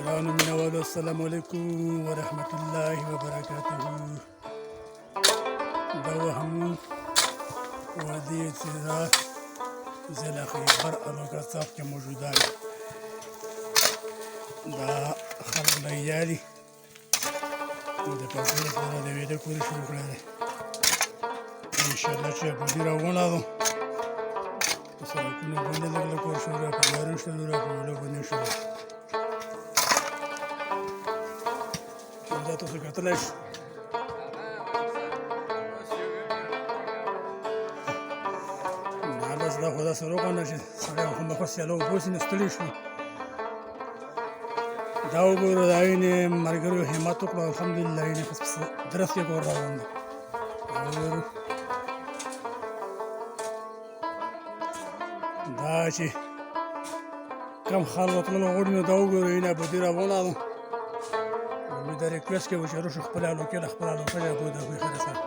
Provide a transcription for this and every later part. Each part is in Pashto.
ګرانو مینوالو السلام علیکم ورحمت الله وبرکاته. دا وهم وادی چیزا ضلع خیبر الوگرداب کې موجوده ده. دا خلک لګیا دي د پښتو لپاره د ویډیو کول شروع کړی دی. انشاءالله چې ابودي راولاړو په سړکونو باندې لږ لږ ورشو په لارو شلو را په ویډیو باندې شروع دا تاسو کتلی شئ. بس دا خو داسې روغانده چې سړی خامخا سیاله اوبوسي نو ستړي شو. دا وګورو د هغې نه ملګرو همت وکړو الحمدلله هغې نه پس درست کې کور روان دی. وګورو دا چې کم خلک تللو غواړي نو دا وګورو هغې نه ابودي راولاړو. مې دا ریکویسټ کوي چې روشو خپله الوکې له خپله الوکه یې ابو د هغوی خیر سره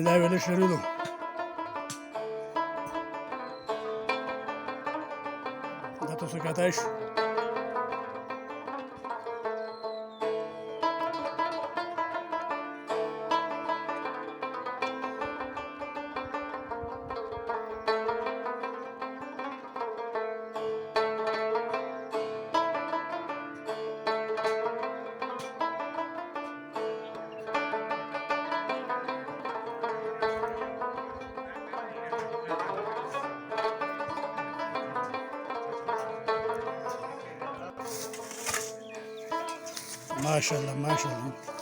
دا ویله شروع دا تاسو کتلی شئ. ماشاءالله ماشاءالله